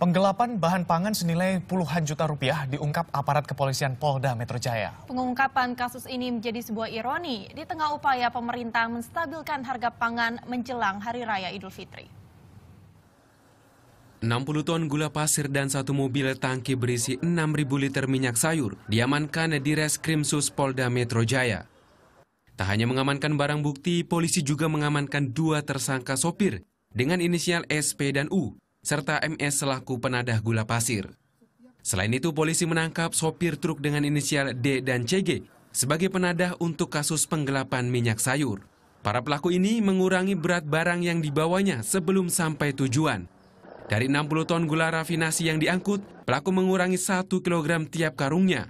Penggelapan bahan pangan senilai puluhan juta rupiah diungkap aparat kepolisian Polda Metro Jaya. Pengungkapan kasus ini menjadi sebuah ironi di tengah upaya pemerintah menstabilkan harga pangan menjelang Hari Raya Idul Fitri. 60 ton gula pasir dan satu mobil tangki berisi 6.000 liter minyak sayur diamankan di Reskrimsus Polda Metro Jaya. Tak hanya mengamankan barang bukti, polisi juga mengamankan 2 tersangka sopir dengan inisial SP dan U, serta MS selaku penadah gula pasir. Selain itu, polisi menangkap sopir truk dengan inisial D dan CG sebagai penadah untuk kasus penggelapan minyak sayur. Para pelaku ini mengurangi berat barang yang dibawanya sebelum sampai tujuan. Dari 60 ton gula rafinasi yang diangkut, pelaku mengurangi 1 kilogram tiap karungnya.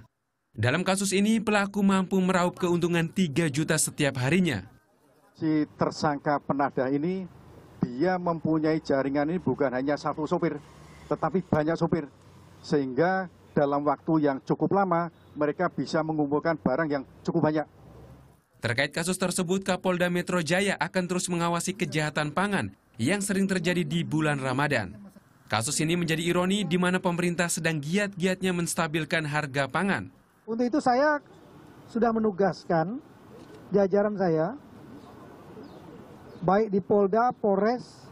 Dalam kasus ini, pelaku mampu meraup keuntungan 3 juta setiap harinya. Si tersangka penadah ini, dia mempunyai jaringan ini bukan hanya satu sopir, tetapi banyak sopir. Sehingga dalam waktu yang cukup lama, mereka bisa mengumpulkan barang yang cukup banyak. Terkait kasus tersebut, Kapolda Metro Jaya akan terus mengawasi kejahatan pangan yang sering terjadi di bulan Ramadan. Kasus ini menjadi ironi di mana pemerintah sedang giat-giatnya menstabilkan harga pangan. Untuk itu saya sudah menugaskan jajaran saya, baik di Polda, Polres,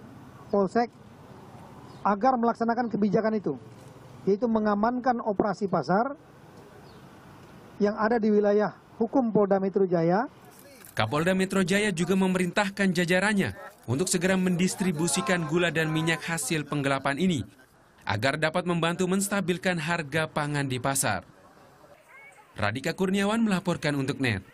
Polsek, agar melaksanakan kebijakan itu, yaitu mengamankan operasi pasar yang ada di wilayah hukum Polda Metro Jaya. Kapolda Metro Jaya juga memerintahkan jajarannya untuk segera mendistribusikan gula dan minyak hasil penggelapan ini, agar dapat membantu menstabilkan harga pangan di pasar. Radika Kurniawan melaporkan untuk NET.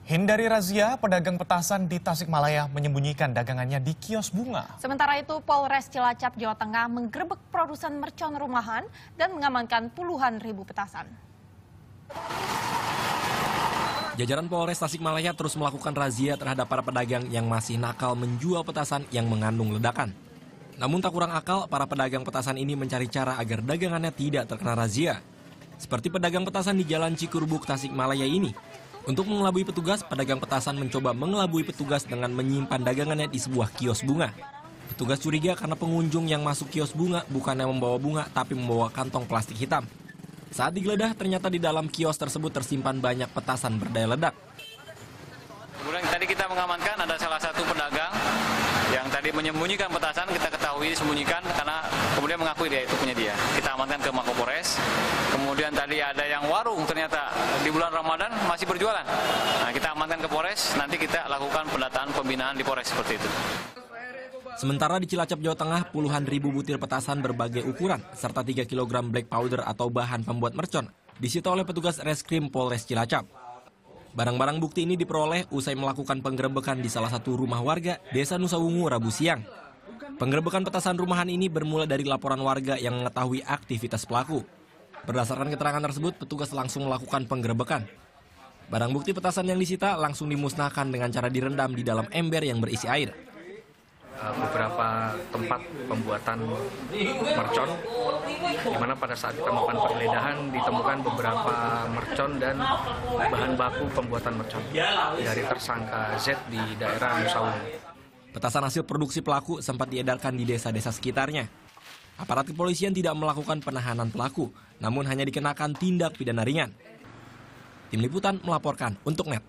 Hindari razia, pedagang petasan di Tasikmalaya menyembunyikan dagangannya di kios bunga. Sementara itu, Polres Cilacap, Jawa Tengah menggerebek produsen mercon rumahan dan mengamankan puluhan ribu petasan. Jajaran Polres Tasikmalaya terus melakukan razia terhadap para pedagang yang masih nakal menjual petasan yang mengandung ledakan. Namun tak kurang akal, para pedagang petasan ini mencari cara agar dagangannya tidak terkena razia. Seperti pedagang petasan di Jalan Cikurbuk, Tasikmalaya ini. Untuk mengelabui petugas, pedagang petasan mencoba mengelabui petugas dengan menyimpan dagangannya di sebuah kios bunga. Petugas curiga karena pengunjung yang masuk kios bunga bukannya membawa bunga, tapi membawa kantong plastik hitam. Saat digeledah, ternyata di dalam kios tersebut tersimpan banyak petasan berdaya ledak. Kemudian tadi kita mengamankan ada salah satu pedagang yang tadi menyembunyikan petasan, kita ketahui disembunyikan karena kemudian mengakui dia itu punya dia. Kita amankan ke Mapolres. Kemudian tadi ada yang warung ternyata di bulan Ramadan masih berjualan. Nah, kita amankan ke Polres, nanti kita lakukan pendataan pembinaan di Polres seperti itu. Sementara di Cilacap, Jawa Tengah, puluhan ribu butir petasan berbagai ukuran, serta 3 kg black powder atau bahan pembuat mercon, disita oleh petugas Reskrim Polres Cilacap. Barang-barang bukti ini diperoleh usai melakukan penggerebekan di salah satu rumah warga, Desa Nusawungu, Rabu siang. Penggerebekan petasan rumahan ini bermula dari laporan warga yang mengetahui aktivitas pelaku. Berdasarkan keterangan tersebut, petugas langsung melakukan penggerebekan. Barang bukti petasan yang disita langsung dimusnahkan dengan cara direndam di dalam ember yang berisi air. Beberapa tempat pembuatan mercon, di mana pada saat kita melakukan penggeledahan ditemukan beberapa mercon dan bahan baku pembuatan mercon dari tersangka Z di daerah Nusawungu. Petasan hasil produksi pelaku sempat diedarkan di desa-desa sekitarnya. Aparat kepolisian tidak melakukan penahanan pelaku, namun hanya dikenakan tindak pidana ringan. Tim Liputan melaporkan untuk NET.